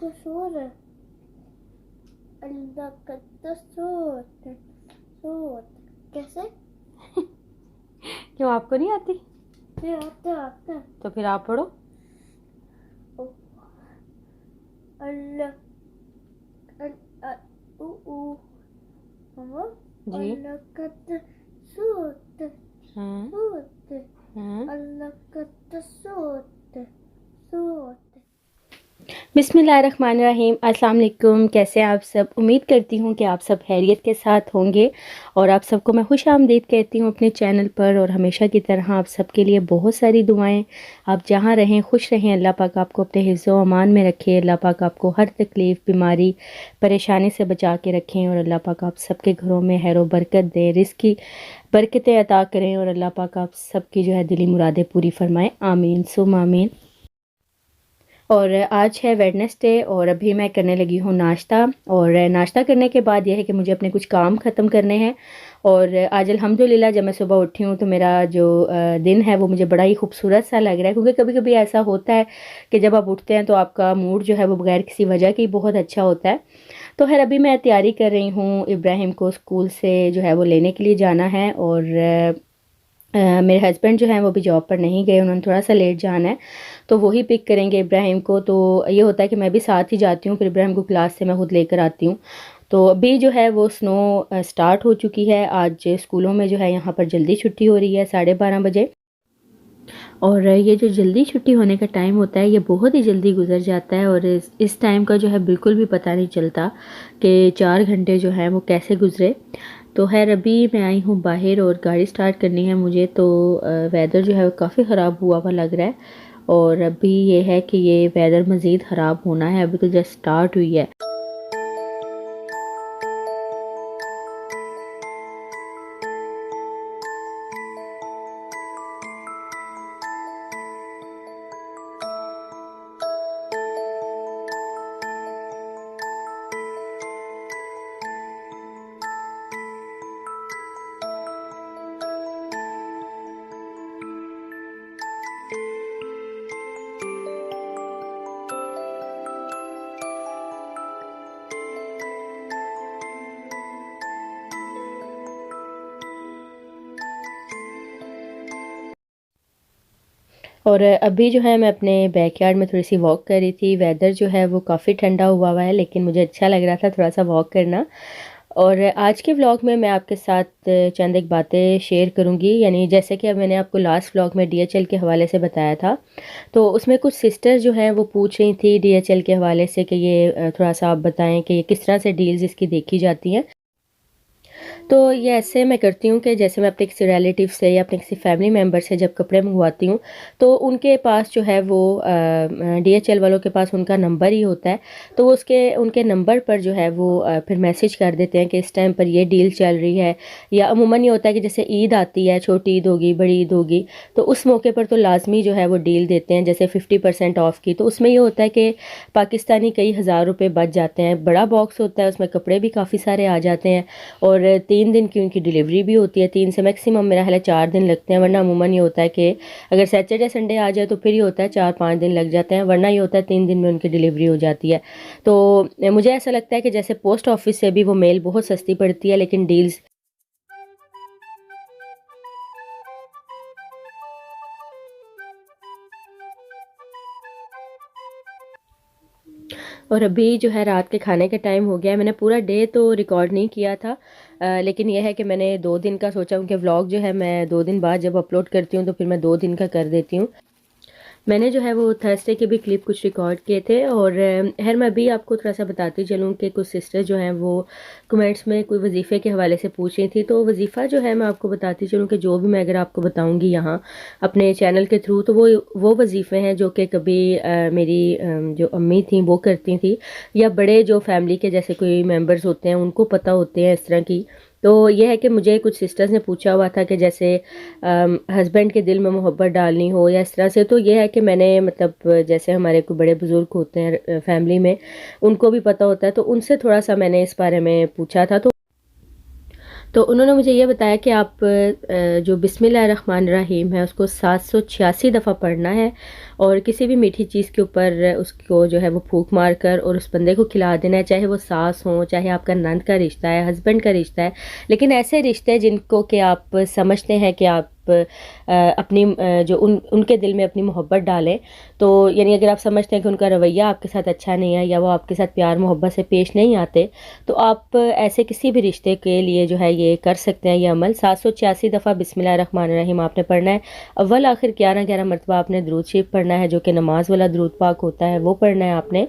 कुछ और है। अल्लाह का तो सोत सोत कैसे? क्यों आपको नहीं आती? ये आता तो फिर आप पढ़ो। अल्लाह उ उ मम्मा जी। अल्लाह का तो सोत हाँ सोत हाँ। अल्लाह का तो सोत सोत। बिस्मिल्लाहिर्रहमानिर्रहीम। अस्सलाम वालेकुम। कैसे हैं आप सब? उम्मीद करती हूँ कि आप सब खैरियत के साथ होंगे और आप सबको मैं खुश आमदीद कहती हूँ अपने चैनल पर। और हमेशा की तरह आप सबके लिए बहुत सारी दुआएं। आप जहाँ रहें खुश रहें, अल्लाह पाक आपको अपने हिफ्ज़ व अमान में रखे। अल्लाह पाक आपको हर तकलीफ़, बीमारी, परेशानी से बचा के रखें और अल्लाह पाक आप सबके घरों में खैर व बरकत दे, रिज़्क़ की बरकतें अता करें और अल्लाह पाक आप सबकी जो है दिली मुरादें पूरी फ़रमाएँ। आमीन सुम आमीन। और आज है वेडनेसडे और अभी मैं करने लगी हूँ नाश्ता। और नाश्ता करने के बाद यह है कि मुझे अपने कुछ काम ख़त्म करने हैं। और आज अल्हम्दुलिल्लाह जब मैं सुबह उठी हूँ तो मेरा जो दिन है वो मुझे बड़ा ही खूबसूरत सा लग रहा है, क्योंकि कभी कभी ऐसा होता है कि जब आप उठते हैं तो आपका मूड जो है वो बगैर किसी वजह के ही बहुत अच्छा होता है। तो खैर अभी मैं तैयारी कर रही हूँ, इब्राहिम को स्कूल से जो है वो लेने के लिए जाना है। और मेरे हस्बैंड जो हैं वो भी जॉब पर नहीं गए, उन्होंने थोड़ा सा लेट जाना है तो वही पिक करेंगे इब्राहिम को। तो ये होता है कि मैं भी साथ ही जाती हूँ, फिर इब्राहिम को क्लास से मैं खुद लेकर आती हूँ। तो अभी जो है वो स्नो स्टार्ट हो चुकी है। आज स्कूलों में जो है यहाँ पर जल्दी छुट्टी हो रही है 12:30 बजे। और ये जो जल्दी छुट्टी होने का टाइम होता है ये बहुत ही जल्दी गुजर जाता है और इस टाइम का जो है बिल्कुल भी पता नहीं चलता कि 4 घंटे जो है वो कैसे गुजरे। तो खैर अभी मैं आई हूँ बाहर और गाड़ी स्टार्ट करनी है मुझे। तो वेदर जो है वो काफ़ी ख़राब हुआ हुआ लग रहा है और अभी ये है कि ये वेदर मज़ीद ख़राब होना है, अभी तो जस्ट स्टार्ट हुई है। और अभी जो है मैं अपने बैकयार्ड में थोड़ी सी वॉक कर रही थी। वेदर जो है वो काफ़ी ठंडा हुआ हुआ है लेकिन मुझे अच्छा लग रहा था थोड़ा सा वॉक करना। और आज के व्लॉग में मैं आपके साथ चंद एक बातें शेयर करूंगी। यानी जैसे कि अब मैंने आपको लास्ट व्लॉग में डीएचएल के हवाले से बताया था, तो उसमें कुछ सिस्टर जो हैं वो पूछ रही थी डीएचएल के हवाले से कि ये थोड़ा सा आप बताएं कि ये किस तरह से डील्स इसकी देखी जाती हैं। तो ये ऐसे मैं करती हूँ कि जैसे मैं अपने किसी रिलेटिव से या अपने किसी फैमिली मेम्बर से जब कपड़े मंगवाती हूँ तो उनके पास जो है वो डीएचएल वालों के पास उनका नंबर ही होता है। तो वो उसके उनके नंबर पर जो है वो फिर मैसेज कर देते हैं कि इस टाइम पर ये डील चल रही है। या अमूमन ये होता है कि जैसे ईद आती है, छोटी ईद होगी, बड़ी ईद होगी, तो उस मौके पर तो लाजमी जो है वो डील देते हैं, जैसे 50% ऑफ की। तो उसमें ये होता है कि पाकिस्तानी कई हज़ार रुपये बच जाते हैं। बड़ा बॉक्स होता है, उसमें कपड़े भी काफ़ी सारे आ जाते हैं और 3 दिन की उनकी डिलीवरी भी होती है। 3 से मैक्सिमम मेरा ख्याल है 4 दिन लगते हैं, वरना अमूमन ये होता है कि अगर सैटरडे संडे आ जाए तो फिर ये होता है 4-5 दिन लग जाते हैं, वरना ये होता है 3 दिन में उनकी डिलीवरी हो जाती है। तो मुझे ऐसा लगता है कि जैसे पोस्ट ऑफिस से भी वो मेल बहुत सस्ती पड़ती है लेकिन डील्स। और अभी जो है रात के खाने का टाइम हो गया है। मैंने पूरा डे तो रिकॉर्ड नहीं किया था, लेकिन यह है कि मैंने 2 दिन का सोचा हूँ कि व्लॉग जो है मैं 2 दिन बाद जब अपलोड करती हूँ तो फिर मैं 2 दिन का कर देती हूँ। मैंने जो है वो थर्सडे के भी क्लिप कुछ रिकॉर्ड किए थे। और खैर मैं भी आपको थोड़ा सा बताती चलूँ कि कुछ सिस्टर जो हैं वो कमेंट्स में कोई वजीफ़े के हवाले से पूछ रही थी। तो वजीफ़ा जो है मैं आपको बताती चलूँ कि जो भी मैं अगर आपको बताऊँगी यहाँ अपने चैनल के थ्रू, तो वो वजीफ़े हैं जो कि कभी मेरी जो अम्मी थी वो करती थी, या बड़े जो फैमिली के जैसे कोई मेम्बर्स होते हैं उनको पता होते हैं इस तरह की। तो ये है कि मुझे कुछ सिस्टर्स ने पूछा हुआ था कि जैसे हस्बैंड के दिल में मोहब्बत डालनी हो या इस तरह से। तो ये है कि मैंने मतलब जैसे हमारे कोई बड़े बुजुर्ग होते हैं फैमिली में, उनको भी पता होता है, तो उनसे थोड़ा सा मैंने इस बारे में पूछा था। तो उन्होंने मुझे ये बताया कि आप जो बिस्मिल्लाहिर्रहमानिर्रहीम है उसको 786 दफ़ा पढ़ना है और किसी भी मीठी चीज़ के ऊपर उसको जो है वो फूंक मार कर और उस बंदे को खिला देना है, चाहे वो सास हो, चाहे आपका नंद का रिश्ता है, हस्बैंड का रिश्ता है, लेकिन ऐसे रिश्ते जिनको कि आप समझते हैं कि आप अपनी जो उनके दिल में अपनी मोहब्बत डालें। तो यानी अगर आप समझते हैं कि उनका रवैया आपके साथ अच्छा नहीं है या वो आपके साथ प्यार मोहब्बत से पेश नहीं आते, तो आप ऐसे किसी भी रिश्ते के लिए जो है ये कर सकते हैं ये अमल। 786 दफ़ा बिस्मिल्लाहिर्रहमानिर्रहीम आपने पढ़ना है। अव्वल आखिर 11-11 मरतबा आपने दुरूद शरीफ पढ़ना है, जो कि नमाज वाला दुरूद पाक होता है, वो पढ़ना है आपने।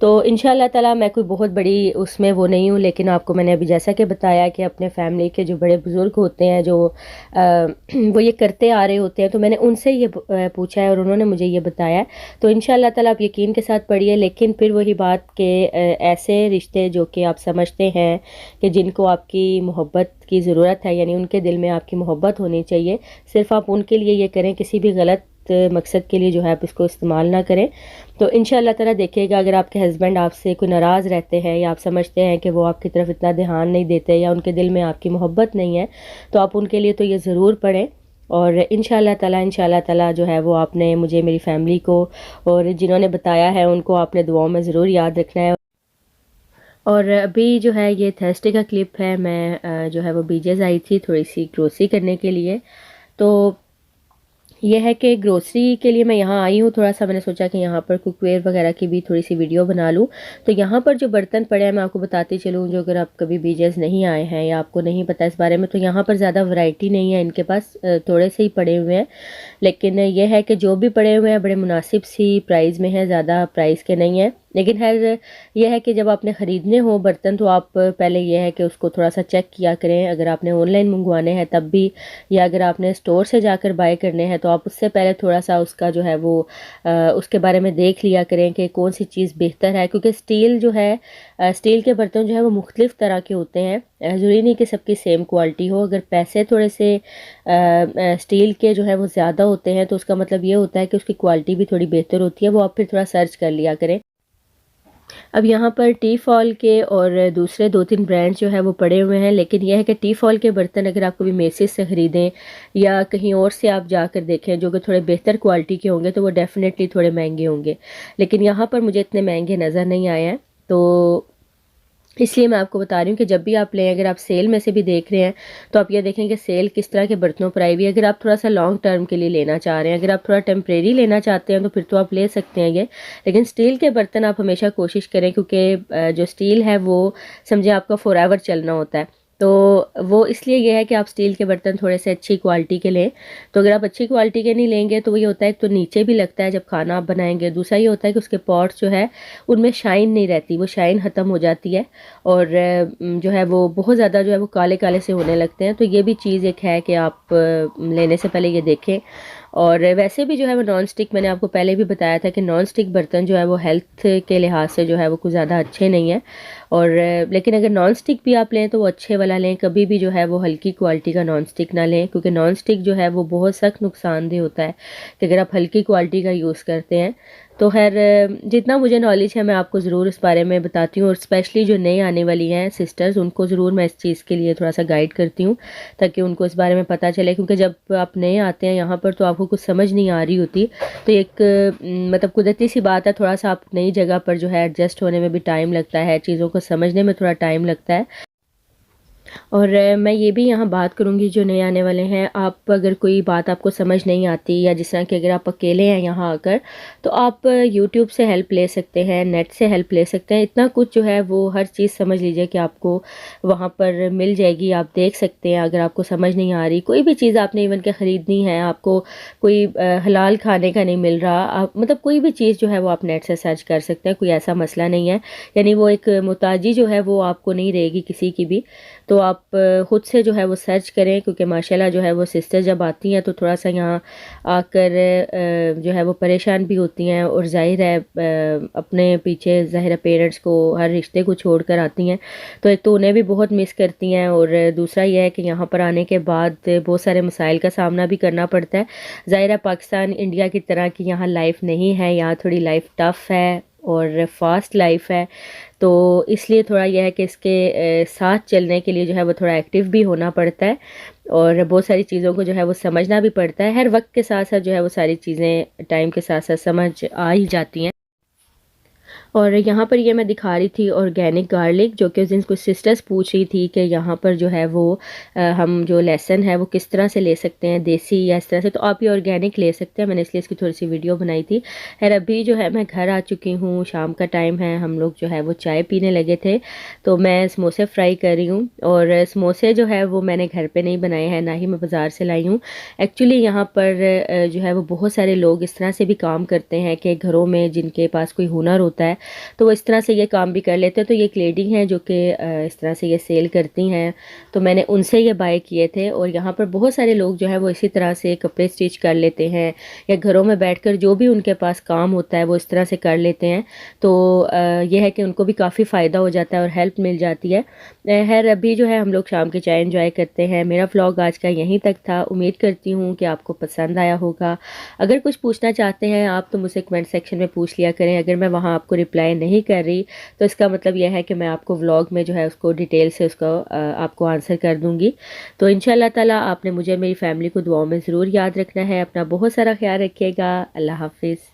तो इंशाअल्लाह ताला मैं कोई बहुत बड़ी उसमें वो नहीं हूँ, लेकिन आपको मैंने अभी जैसा कि बताया कि अपने फैमिली के जो बड़े बुज़ुर्ग होते हैं जो वो ये करते आ रहे होते हैं, तो मैंने उनसे ये पूछा है और उन्होंने मुझे ये बताया है। तो इंशाअल्लाह ताला आप यकीन के साथ पढ़िए। लेकिन फिर वही बात कि ऐसे रिश्ते जो कि आप समझते हैं कि जिनको आपकी मोहब्बत की ज़रूरत है, यानी उनके दिल में आपकी मोहब्बत होनी चाहिए, सिर्फ़ आप उनके लिए ये करें, किसी भी गलत मकसद के लिए जो है आप इसको इस्तेमाल ना करें। तो इंशाअल्लाह ताला देखिएगा, अगर आपके हस्बैंड आपसे कोई नाराज़ रहते हैं या आप समझते हैं कि वो आपकी तरफ इतना ध्यान नहीं देते या उनके दिल में आपकी मोहब्बत नहीं है, तो आप उनके लिए तो ये ज़रूर पढ़ें। और इंशाअल्लाह ताला जो है वो आपने मुझे, मेरी फैमिली को और जिन्होंने बताया है उनको आपने दुआओं में ज़रूर याद रखना है। और अभी जो है ये थर्सडे का क्लिप है, मैं जो है वो बीजेस आई थी थोड़ी सी ग्रोसरी करने के लिए। तो ये है कि ग्रोसरी के लिए मैं यहाँ आई हूँ, थोड़ा सा मैंने सोचा कि यहाँ पर कुकवेयर वगैरह की भी थोड़ी सी वीडियो बना लूँ। तो यहाँ पर जो बर्तन पड़े हैं मैं आपको बताती चलूँ, जो अगर आप कभी बीजेस नहीं आए हैं या आपको नहीं पता इस बारे में, तो यहाँ पर ज़्यादा वैरायटी नहीं है इनके पास, थोड़े से ही पड़े हुए हैं। लेकिन ये है कि जो भी पड़े हुए हैं बड़े मुनासिब सी प्राइस में है, ज़्यादा प्राइस के नहीं है। लेकिन खैर ये है कि जब आपने ख़रीदने हो बर्तन तो आप पहले ये है कि उसको थोड़ा सा चेक किया करें। अगर आपने ऑनलाइन मंगवाने हैं तब भी, या अगर आपने स्टोर से जाकर बाय करने हैं तो आप उससे पहले थोड़ा सा उसका जो है वो उसके बारे में देख लिया करें कि कौन सी चीज़ बेहतर है। क्योंकि स्टील जो है, स्टील के बर्तन जो है वो मुख्तलिफ़ तरह के होते हैं, ज़रूरी नहीं कि सबकी सेम क्वालिटी हो। अगर पैसे थोड़े से स्टील के जो है वो ज़्यादा होते हैं तो उसका मतलब ये होता है कि उसकी क्वालिटी भी थोड़ी बेहतर होती है, वो आप फिर थोड़ा सर्च कर लिया करें। अब यहाँ पर टी फॉल के और दूसरे 2-3 ब्रांड जो है वो पड़े हुए हैं, लेकिन यह है कि टी फॉल के बर्तन अगर आप कभी मेसिस से ख़रीदें या कहीं और से आप जाकर देखें जो कि थोड़े बेहतर क्वालिटी के होंगे, तो वो डेफ़िनेटली थोड़े महंगे होंगे। लेकिन यहाँ पर मुझे इतने महंगे नज़र नहीं आए हैं, तो इसलिए मैं आपको बता रही हूँ कि जब भी आप लें, अगर आप सेल में से भी देख रहे हैं तो आप ये देखें कि सेल किस तरह के बर्तनों पर आई हुई है। अगर आप थोड़ा सा लॉन्ग टर्म के लिए लेना चाह रहे हैं, अगर आप थोड़ा टेम्परेरी लेना चाहते हैं तो फिर तो आप ले सकते हैं ये। लेकिन स्टील के बर्तन आप हमेशा कोशिश करें, क्योंकि जो स्टील है वो समझे आपका फॉरएवर चलना होता है, तो वो इसलिए ये है कि आप स्टील के बर्तन थोड़े से अच्छी क्वालिटी के लें। तो अगर आप अच्छी क्वालिटी के नहीं लेंगे तो ये होता है, एक तो नीचे भी लगता है जब खाना आप बनाएंगे, दूसरा ये होता है कि उसके पॉट्स जो है उनमें शाइन नहीं रहती, वो शाइन ख़त्म हो जाती है और जो है वो बहुत ज़्यादा जो है वो काले काले से होने लगते हैं। तो ये भी चीज़ एक है कि आप लेने से पहले ये देखें। और वैसे भी जो है वो नॉन स्टिक, मैंने आपको पहले भी बताया था कि नॉन स्टिक बर्तन जो है वो हेल्थ के लिहाज से जो है वो कुछ ज़्यादा अच्छे नहीं है। और लेकिन अगर नॉन स्टिक भी आप लें तो वो अच्छे वाला लें, कभी भी जो है वो हल्की क्वालिटी का नॉन स्टिक ना लें, क्योंकि नॉन स्टिक जो है वो बहुत सख्त नुकसानदेह होता है कि अगर आप हल्की क्वालिटी का यूज़ करते हैं। तो खैर जितना मुझे नॉलेज है मैं आपको ज़रूर इस बारे में बताती हूँ, और स्पेशली जो नई आने वाली हैं सिस्टर्स, उनको ज़रूर मैं इस चीज़ के लिए थोड़ा सा गाइड करती हूँ ताकि उनको इस बारे में पता चले। क्योंकि जब आप नए आते हैं यहाँ पर तो आपको कुछ समझ नहीं आ रही होती, तो एक मतलब कुदरती सी बात है, थोड़ा सा आप नई जगह पर जो है एडजस्ट होने में भी टाइम लगता है, चीज़ों को समझने में थोड़ा टाइम लगता है। और मैं ये भी यहाँ बात करूँगी जो नए आने वाले हैं, आप अगर कोई बात आपको समझ नहीं आती, या जिस तरह कि अगर आप अकेले हैं यहाँ आकर, तो आप यूट्यूब से हेल्प ले सकते हैं, नेट से हेल्प ले सकते हैं। इतना कुछ जो है वो हर चीज़ समझ लीजिए कि आपको वहाँ पर मिल जाएगी, आप देख सकते हैं। अगर आपको समझ नहीं आ रही कोई भी चीज़, आपने इवन के ख़रीदनी है, आपको कोई हलाल खाने का नहीं मिल रहा, आप मतलब कोई भी चीज़ जो है वो आप नेट से सर्च कर सकते हैं, कोई ऐसा मसला नहीं है। यानी वो एक मोहताजी जो है वो आपको नहीं रहेगी किसी की भी। तो आप ख़ुद से जो है वो सर्च करें, क्योंकि माशाल्लाह जो है वो सिस्टर जब आती हैं तो थोड़ा सा यहाँ आकर जो है वो परेशान भी होती हैं, और ज़ाहिर है अपने पीछे ज़ाहिर है पेरेंट्स को, हर रिश्ते को छोड़ कर आती हैं, तो एक तो उन्हें भी बहुत मिस करती हैं, और दूसरा यह है कि यहाँ पर आने के बाद बहुत सारे मसाइल का सामना भी करना पड़ता है। ज़ाहिर है पाकिस्तान इंडिया की तरह की यहाँ लाइफ नहीं है, यहाँ थोड़ी लाइफ टफ़ है, और फास्ट लाइफ है, तो इसलिए थोड़ा यह है कि इसके साथ चलने के लिए जो है वो थोड़ा एक्टिव भी होना पड़ता है और बहुत सारी चीज़ों को जो है वो समझना भी पड़ता है। हर वक्त के साथ साथ जो है वो सारी चीज़ें टाइम के साथ साथ समझ आ ही जाती हैं। और यहाँ पर ये मैं दिखा रही थी ऑर्गेनिक गार्लिक, जो कि उस दिन कुछ सिस्टर्स पूछ रही थी कि यहाँ पर जो है वो हम जो लहसुन है वो किस तरह से ले सकते हैं, देसी या इस तरह से। तो आप ये ऑर्गेनिक ले सकते हैं, मैंने इसलिए इसकी थोड़ी सी वीडियो बनाई थी। खैर अभी जो है मैं घर आ चुकी हूँ, शाम का टाइम है, हम लोग जो है वो चाय पीने लगे थे, तो मैं समोसे फ्राई कर रही हूँ। और समोसे जो है वो मैंने घर पर नहीं बनाए हैं, ना ही मैं बाज़ार से लाई हूँ। एक्चुअली यहाँ पर जो है वो बहुत सारे लोग इस तरह से भी काम करते हैं कि घरों में जिनके पास कोई हुनर होता है तो वो इस तरह से ये काम भी कर लेते हैं। तो ये एक लेडी हैं जो कि इस तरह से ये सेल करती हैं, तो मैंने उनसे ये बाय किए थे। और यहाँ पर बहुत सारे लोग जो है वो इसी तरह से कपड़े स्टिच कर लेते हैं या घरों में बैठकर जो भी उनके पास काम होता है वो इस तरह से कर लेते हैं। तो ये है कि उनको भी काफ़ी फ़ायदा हो जाता है और हेल्प मिल जाती है। खैर अभी जो है हम लोग शाम की चाय एंजॉय करते हैं। मेरा व्लॉग आज का यहीं तक था, उम्मीद करती हूँ कि आपको पसंद आया होगा। अगर कुछ पूछना चाहते हैं आप तो मुझसे कमेंट सेक्शन में पूछ लिया करें, अगर मैं वहाँ आपको रिप्लाई नहीं कर रही तो इसका मतलब यह है कि मैं आपको व्लॉग में जो है उसको डिटेल से उसको आपको आंसर कर दूँगी। तो इंशाल्लाह ताला आपने मुझे मेरी फैमिली को दुआओं में ज़रूर याद रखना है। अपना बहुत सारा ख्याल रखिएगा। अल्लाह हाफिज़।